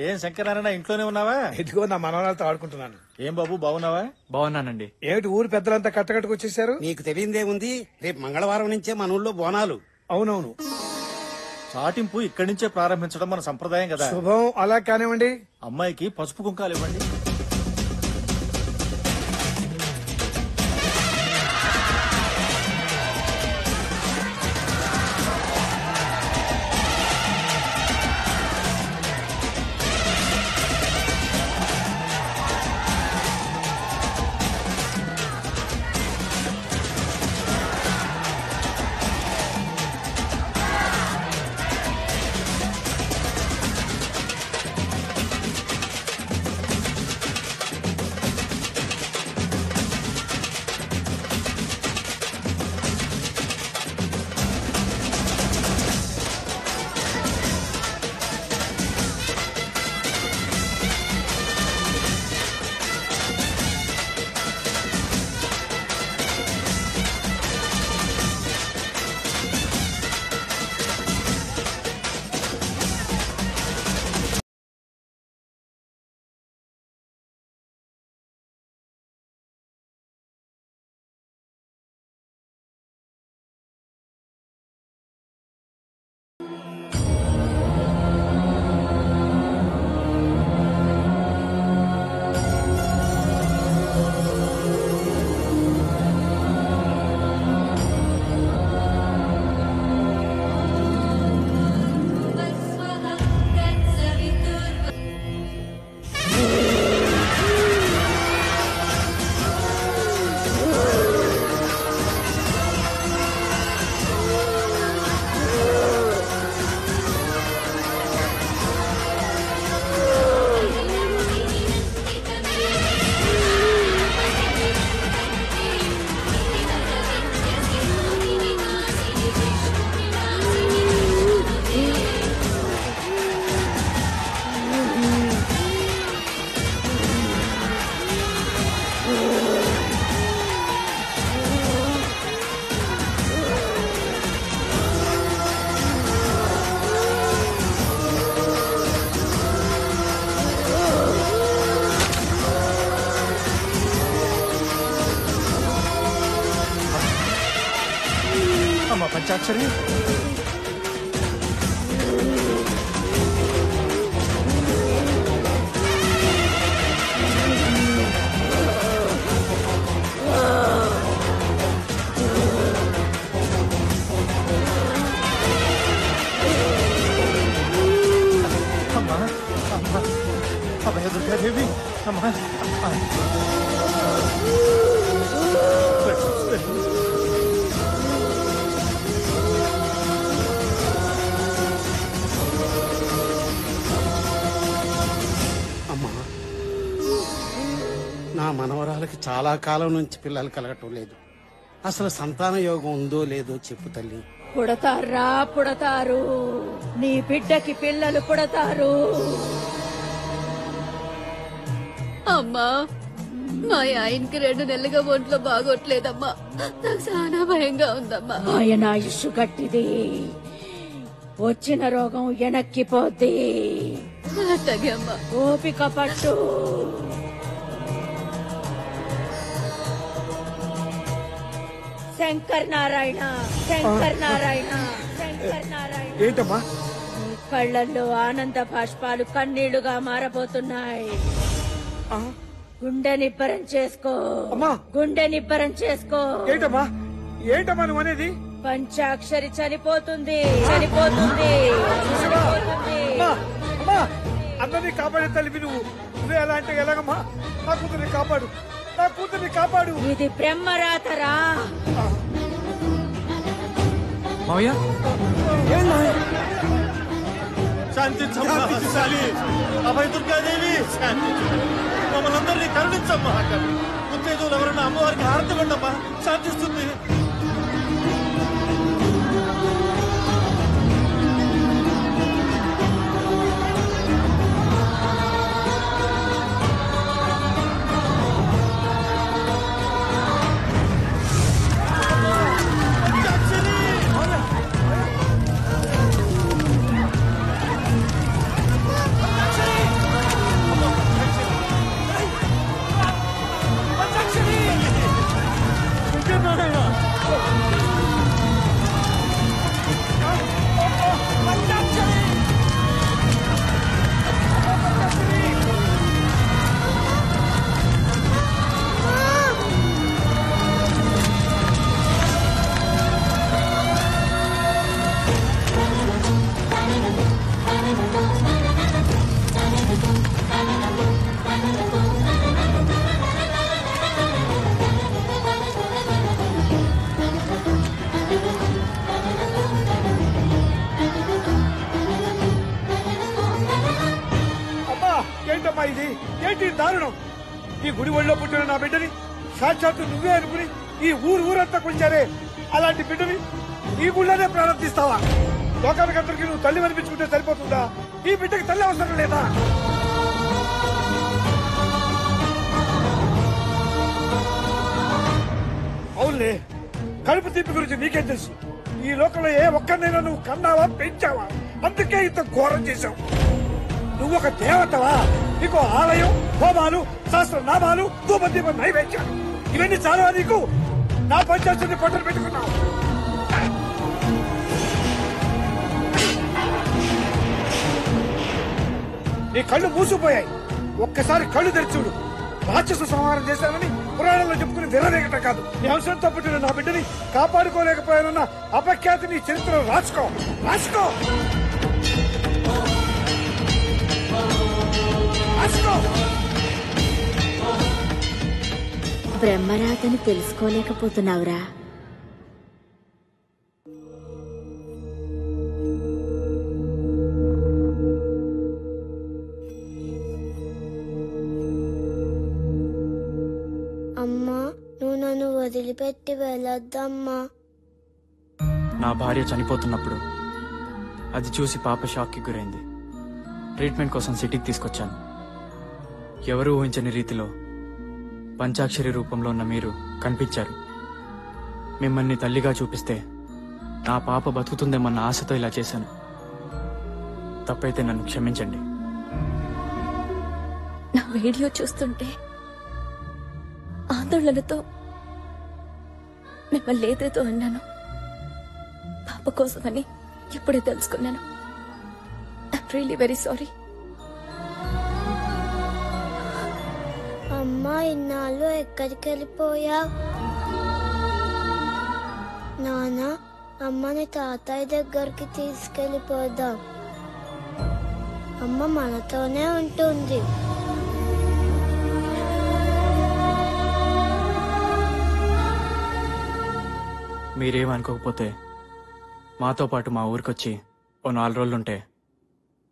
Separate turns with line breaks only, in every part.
ఏం శంకరనారాయణ ఇంట్లోనే ఉన్నావా?
ఇదిగో నా మనవరాలతో ఆడుకుంటున్నాను.
ఏం బాబు బాగున్నావా?
బాగున్నానండి.
ఏమిటి ఊరు పెద్దలంతా కట్టకట్టుకొచ్చేసారు?
నీకు తెలియదేముంది, రేపు మంగళవారం నుంచే మన ఊళ్ళో బోనాలు.
అవునవును,
చాటింపు ఇక్కడి నుంచే ప్రారంభించడం మన సంప్రదాయం కదా.
శుభం. అలా కానివ్వండి.
అమ్మాయికి పసుపు కుంకాలు ఇవ్వండి. అమ్మ పంచాక్షరి, అమ్మా అమ్మా అభయ దుర్గాదేవి అమ్మా.
అమ్మా, నా మనవరాలకి చాలా కాలం నుంచి పిల్లలు కలగటం లేదు. అసలు సంతాన యోగం ఉందో లేదో చెప్పు తల్లి.
పుడతారా పుడతారు, నీ బిడ్డకి పిల్లలు పుడతారు.
అమ్మా, మా ఆయనకి 2 నెలలుగా ఒంట్లో బాగోట్లేదమ్మా. నాకు చాలా భయంగా ఉందమ్మా.
ఆయన ఆయుష్ గట్టిది, వచ్చిన రోగం వెనక్కిపోద్ది.
అట్టగే అమ్మా.
ఓపిక పట్టు. శంకర్ నారాయణ, శంకర్ నారాయణ, శంకర్ నారాయణ.
ఏంటమ్మా?
కళ్ళల్లో ఆనంద బాష్పాలు కన్నీళ్లుగా మారబోతున్నాయి. గుండె నిబ్బరం చేసుకో, గుండె నిబ్బరం చేసుకో.
ఏంటమ్మా ఏంటమ్మా నువ్వు అనేది?
పంచాక్షరి చనిపోతుంది, చనిపోతుంది, చనిపోతుంది.
అందరినీ కాపాడే తల్లివి నువ్వు. నువ్వే ఎలా అంటే ఎలాగమ్మా? నా కూతుర్ని కాపాడు, నా కూతుర్ని కాపాడు.
ఇది బ్రహ్మరాతరా.
మావయ్య
శాంతించమ్మా, అభయ దుర్గాదేవి మమ్మల్ని అందరినీ కరుణించమ్మా. ఉత్తేజులు ఎవరన్నా అమ్మవారికి హారతి ఉండమ్మా, శాంతిస్తుంది.
పంచాక్షరి! ఏమిటమ్మా ఇది? ఏంటి దారుణం? ఈ గుడి ఒళ్ళో పుట్టిన నా బిడ్డని సాక్షాత్తు నువ్వే అనుకుని ఈ ఊరంతా కొంచారే, అలాంటి బిడ్డని ఈ గుళ్ళోనే ప్రారంభిస్తావా? లోకానికందరికీ నువ్వు తల్లి అనిపించుకుంటే సరిపోతుందా? ఈ బిడ్డకి తల్లి అవసరం లేదా? అవునులే, కడుపు తీపి గురించి నీకేం తెలుసు? ఈ లోకంలో ఏ ఒక్కరినైనా నువ్వు కన్నావా, పెంచావా? అందుకే ఇంత ఘోరం చేశావు. నువ్వు ఒక దేవతవా? నీకు ఆలయం, హోమాలు, సహస్రనామాలు, ధూపదీప నైవేద్యాలు ఇవన్నీ చాలా నీకు? నా పంచాయతీని పట్టలు పెట్టుకున్నావు. నీ కళ్ళు మూసిపోయాయి. ఒక్కసారి కళ్ళు తెరిచుడు. రాక్షస సంహారం చేశానని పురాణంలో చెప్పుకుని విరవేగట కాదు. నీ అంశంతో పుట్టిన నా బిడ్డని కాపాడుకోలేకపోయానన్న అపఖ్యాతి నీ చరిత్రలో రాసుకో. రాసుకో రాసుకో.
బ్రహ్మరాతని తెలుసుకోలేకపోతున్నావురా.
అమ్మా, నువ్వు నన్ను వదిలిపెట్టి వెళ్ళొద్దమ్మా.
నా భార్య చనిపోతున్నప్పుడు అది చూసి పాప షాక్కి గురైంది. ట్రీట్మెంట్ కోసం సిటీకి తీసుకొచ్చాను. ఎవరూ ఊహించని రీతిలో పంచాక్షరి రూపంలో ఉన్న మీరు కనిపించారు. మిమ్మల్ని తల్లిగా చూపిస్తే నా పాప బతుకుతుందేమన్న ఆశతో ఇలా చేశాను. తప్పైతే నన్ను క్షమించండి.
నా వీడియో చూస్తుంటే ఆందోళనతో మిమ్మల్ని ఏదేదో అన్నాను. పాప కోసమని ఇప్పుడే తెలుసుకున్నాను. I'm really very sorry.
అమ్మా, ఇన్నాళ్ళు ఎక్కడికి వెళ్ళిపోయావు? నాన్న, అమ్మని తాతయ్య దగ్గరికి తీసుకెళ్ళిపోదాం. అమ్మ మనతోనే ఉంటుంది.
మీరేమనుకోకపోతే మాతో పాటు మా ఊరికొచ్చి ఓ 4 రోజులుంటే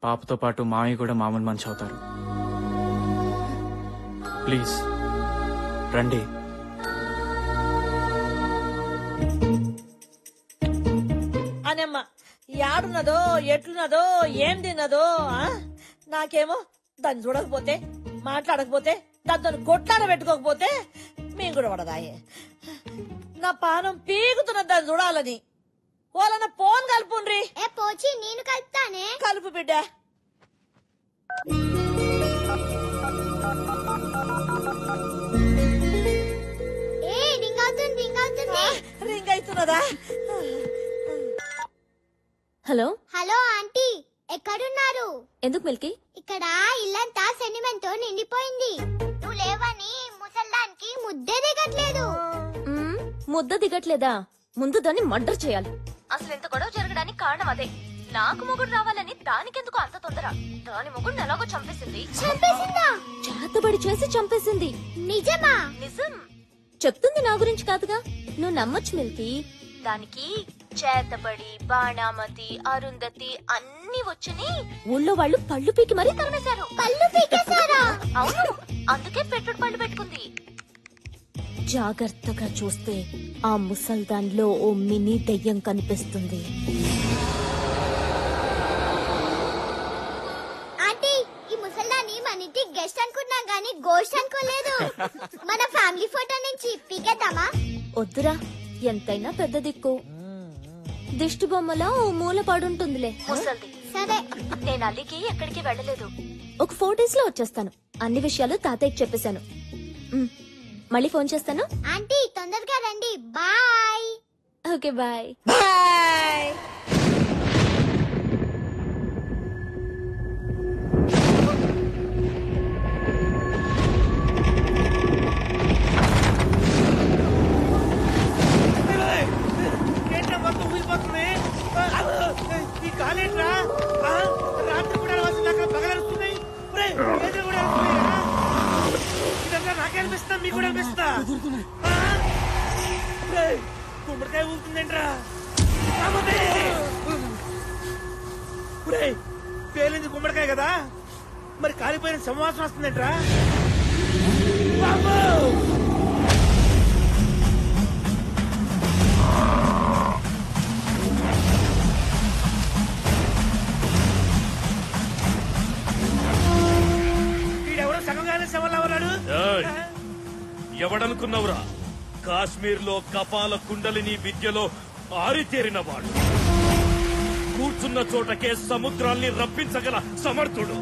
పాపతో పాటు మావి కూడా మామూలు మనిషి అవుతారు. ప్లీజ్ రండి.
అనమ్మ యాడున్నదో, ఎట్లున్నదో, ఏం తిన్నదో? నాకేమో దాన్ని చూడకపోతే, మాట్లాడకపోతే, దాంతో కొట్లాడ పెట్టుకోకపోతే మేము కూడా పడదాయే. నా పానం పీకుతున్న దాన్ని చూడాలని. వాళ్ళ ఫోన్ కలుపుండ్రి.
పోచి, నేను కలుపుతానే.
కలుపు బిడ్డ. రింగ్ అవుతున్నదా?
హలో
హలో ఆంటీ, ఎక్కడున్నారు?
ఎందుకు మిల్కీ?
ఇక్కడ ఇల్లంతా సెంటిమెంట్ తో నిండిపోయింది. నువ్వు లేవని ముసల్దానికి ముద్దే దిగట్లేదు.
ముద్ద దిగట్లేదా? ముందు దాన్ని మర్డర్ చేయాలి. అసలు ఎంత గొడవ జరగడానికి కారణం అదే. నాకు మొగుడు రావాలని దానికెందుకు అంత తొందర? దాని మొగుడిని ఎలాగో చంపేసింది.
చంపేసిందా?
చేతబడి చేసి చంపేసింది.
నిజమా?
నిజం. చెప్తుంది నా గురించి కాదుగా, నువ్వు నమ్మొచ్చు మిల్కీ. దానికి చేతబడి, బాణామతి, అరుంధతి అన్ని వచ్చని ఊళ్ళో వాళ్ళు పళ్ళు పీకి మరీ తరిమేశారు.
పళ్ళు పీకేశారా?
అవును, అందుకే పెట్టుడు పళ్ళు పెట్టుకుంది. జాగ్రత్తగా చూస్తే ఆ ముసల్దాన్లో ఓ మినీ దెయ్యం కనిపిస్తుంది.
ఆంటీ, ఈ ముసల్దాన్ని మన ఇంటి గెస్ట్ అనుకున్నాం గానీ గోస్ట్ అనుకోలేదు. మన ఫ్యామిలీ ఫోటో నుంచి పీకేద్దామా?
వద్దురా, ఎంతైనా పెద్ద దిక్కు. దిష్టి బొమ్మలా ఓ మూల పడుంటుందిలే ముసల్ది.
సరే,
నేను అల్లికి ఎక్కడికి వెళ్ళలేదు. ఒక 4 days లో వచ్చేస్తాను. అన్ని విషయాలు తాతయ్యకి చెప్పేశాను. మళ్ళీ ఫోన్ చేస్తాను.
ఆంటీ తొందరగా రండి. బాయ్.
Okay, bye.
బాయ్.
మొత్తం ఊగిపోతుంది. ఈ కాలేట్రా రాత్రి కూడా పగలరుస్తున్నాయి. ఇదంతా నాకే అనిపిస్తా, మీకు కూడా అనిపిస్తా. గుమ్మడికాయ ఊగుతుందేంట్రా? పేలింది గుమ్మడికాయ కదా, మరి కాలిపోయిన సింహాసనం వస్తుందంట్రా వీడెవడో సగంగానే శవంలా ఉన్నాడు.
ఎవడనుకున్నవురా కాశ్మీర్ లో కపాల కుండలిని విద్యలో ఆరితేరిన వాడు, కూర్చున్న చోటకే సముద్రాల్ని రప్పించగల సమర్థుడు.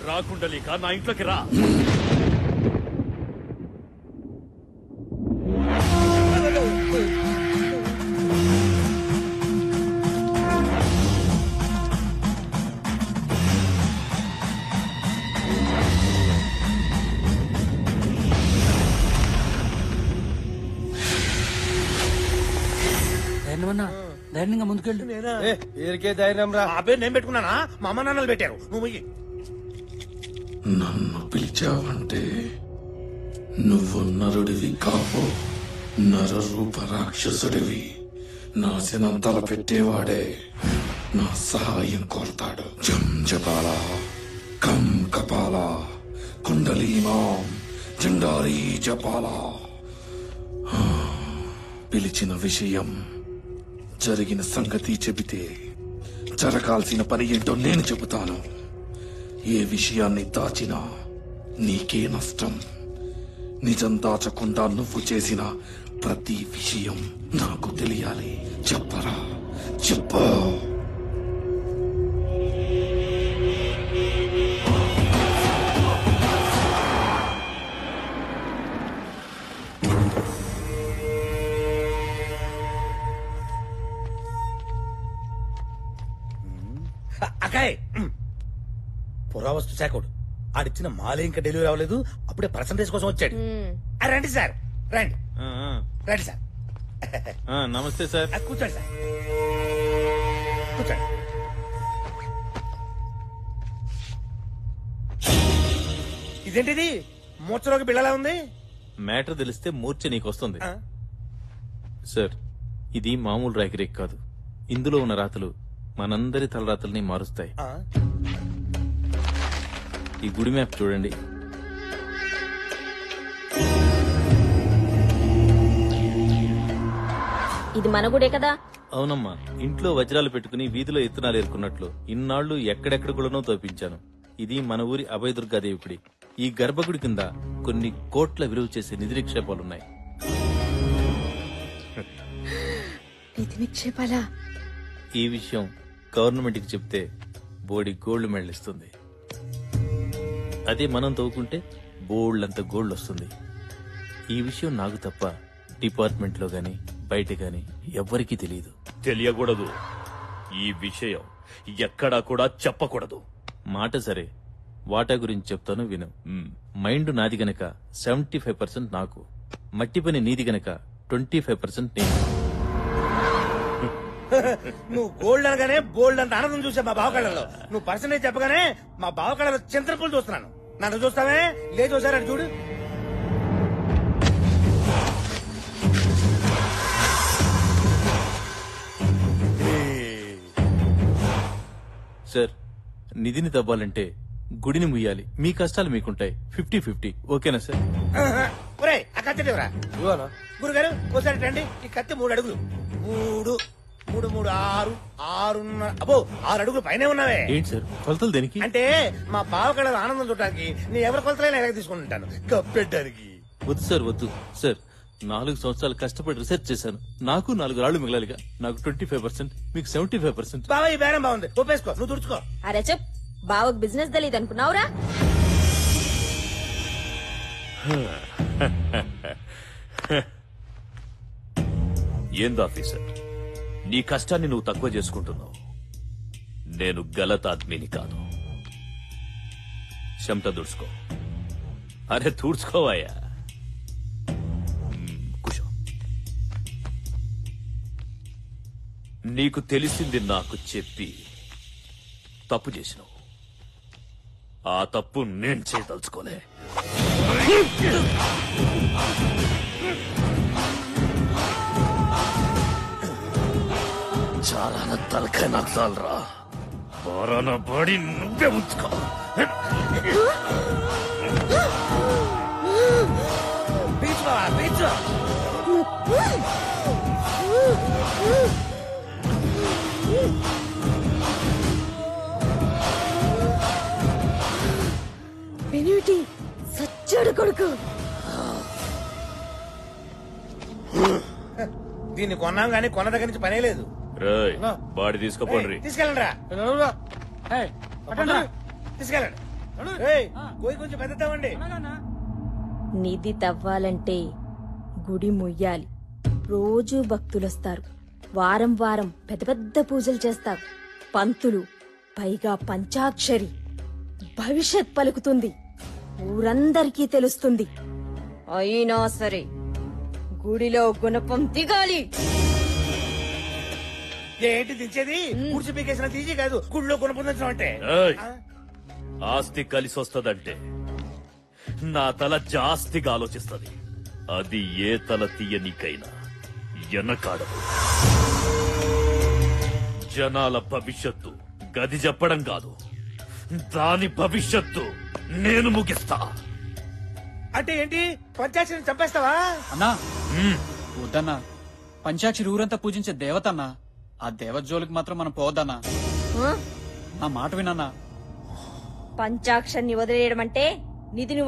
రా కుండలిక, నా ఇంట్లోకి రా.
ధైర్యంగా ముందుకెళ్ళు.
ఏరికే ధైర్యం రా.
ఆ పేరు నేను పెట్టుకున్నానా? మా అమ్మ నాన్నలు పెట్టారు. నువ్వు పోయి.
నన్ను పిలిచావంటే నువ్వు నరుడివి కావు, నరరూప రాక్షసుడివి. నాశనం తలపెట్టేవాడే నా సహాయం కోరతాడు. జం జపాల కం కపాల కుండలీమాం జండారీ జపాల. పిలిచిన విషయం జరిగిన సంగతి చెబితే జరగాల్సిన పని ఏంటో నేను చెబుతాను. ఏ విషయాన్ని దాచినా నీకే నష్టం. నిజం దాచకుండా నువ్వు చేసిన ప్రతి విషయం నాకు తెలియాలి. చెప్పరా, చెప్పు.
అకాయ్ పురావస్తు శాఖడు ఆడిచ్చిన మాలే ఇంకా డెలివరీ అవ్వలేదు, అప్పుడే పర్సంటేజ్ కోసం వచ్చాడు. రండి సార్, రండి రండి సార్.
నమస్తే సార్.
కూర్చోండి సార్, కూర్చోండి. ఇదేంటిది మూర్చలోకి బిళ్ళలా ఉంది?
మ్యాటర్ తెలిస్తే మూర్ఛ నీకు వస్తుంది సార్. ఇది మామూలు రేక్ కాదు. ఇందులో ఉన్న రాతలు మనందరి తలరాతల్ని మారుస్తాయి. ఈ గుడి మ్యాప్ చూడండి.
ఇది మన గుడే కదా?
అవునమ్మా, ఇంట్లో వజ్రాలు పెట్టుకుని వీధిలో ఎత్తునాలు ఏరుకున్నట్లు ఇన్నాళ్లు ఎక్కడెక్కడ గుడనో తోపించాను. ఇది మన ఊరి అభయదుర్గాదేవి గుడి. ఈ గర్భగుడి కింద కొన్ని కోట్ల విలువ చేసే నిధి నిక్షేపాలున్నాయి.
నిధి నిక్షేపాలా?
ఈ విషయం గవర్నమెంట్ కి చెప్తే బోడి గోల్డ్ మెడల్ ఇస్తుంది. అదే మనం తవ్వుకుంటే బోల్డ్ అంత గోల్డ్ వస్తుంది. ఈ విషయం నాకు తప్ప డిపార్ట్మెంట్ లో గాని బయట గాని ఎవ్వరికీ తెలియదు.
తెలియకూడదు. ఈ విషయం ఎక్కడా కూడా చెప్పకూడదు.
మాట సరే, వాటా గురించి చెప్తాను విను. మైండ్ నాది గనక 75% నాకు, మట్టి పని నీది గనక 25% నేను.
నువ్వు గోల్డ్ అనగానే బోల్డ్ అంత ఆనందం చూసా మా బావకళ్ళలో. నువ్వు పర్సనేజ్ చెప్పగానే మా బావకళ్ళలో చింతనకులు చూస్తున్నాను. నన్ను చూస్తావే? లేదు చూసారు అటు చూడు.
సార్, నిధిని తవ్వాలంటే గుడిని ముయ్యాలి. మీ కష్టాలు మీకుంటాయి. 50-50 ఓకేనా సార్?
ఒరే ఆ కత్తి ఎవరా? గురుగారు ఒకసారి రండి. ఈ కత్తి 3 అడుగులు. 3 3 3 6 6 అబ్బో 6 అడుగులు పైనే ఉన్నావే.
ఏంటి సార్ కొలతలు దేనికి?
అంటే మా బావకళ్ళ ఆనందం చూడటానికి నీ ఎవరి కొలతలైనా ఎలాగ తీసుకుంటాను కప్పెట్టడానికి.
వద్దు సార్, వద్దు సార్. 4 సంవత్సరాలు కష్టపడి రిసెర్చ్ చేశాను. నాకు 4 రాళ్లు మిగలాలిగా. నాకు 25%, మీకు 75%.
బావ ఈ బేరం బాగుంది, ఒప్పేసుకో. నువ్వు తుడుచుకో.
అరే చెప్, బావకు బిజినెస్ తెలియదు అనుకున్నావురా?
ఏంది ఆఫీసర్, నీ కష్టాన్ని నువ్వు తక్కువ చేసుకుంటున్నావు. నేను గలతాద్మిని కాదు. చెమట దుడుచుకో. అరే తుడుచుకోవాయా. కూర్చో. నీకు తెలిసింది నాకు చెప్పి తప్పు చేసినావు. ఆ తప్పు నేను చేయదలుచుకోలే. తలకాయ నాకు చాలరా బారాన బాడీ నువ్వే ఉంచుకో
పెనిమిటి సచ్చాడు కొడుకు.
దీన్ని కొన్నాం గానీ కొన్న దగ్గర నుంచి పనే లేదు.
రేయ్ బాడీ తీసుకోపోండి.
తీసుకెళ్ళండి తీసుకెళ్ళండి. పోయి కొంచెం పెద్దతామండి.
నిధి తవ్వాలంటే గుడి ముయ్యాలి. రోజూ భక్తులొస్తారు. వారం వారం పెద్ద పెద్ద పూజలు చేస్తారు. పంతులు, పైగా పంచాక్షరి. భవిష్యత్ పలుకుతుంది. ఊరందరికీ తెలుస్తుంది. అయినా సరే గుడిలో గుణపం దిగాలి.
ఏంటి దించేది? కూర్చి పీకేసిన తీసి కాదు, గుళ్ళో కొనుక్కుందాం అంటే.
ఏయ్, ఆస్తి కలిసి వస్తదంటే నా తల జాస్తిగా ఆలోచిస్తది. అది ఏ తల తీయనికైనా ఎనకాడదు. జనాల భవిష్యత్తు గది చెప్పడం కాదు, దాని భవిష్యత్తు నేను ముగిస్తా.
అంటే ఏంటి? పంచాక్షరిని చంపేస్తావా?
అన్నా వద్దన్నా, పంచాక్షరి ఊరంతా పూజించే దేవత అన్నా. ఆ దేవత జోలికి మాత్రం మనం పోవద్దన్నా. నా మాట వినన్నా.
పంచాక్షరిని వదిలేయడం అంటే నిధిని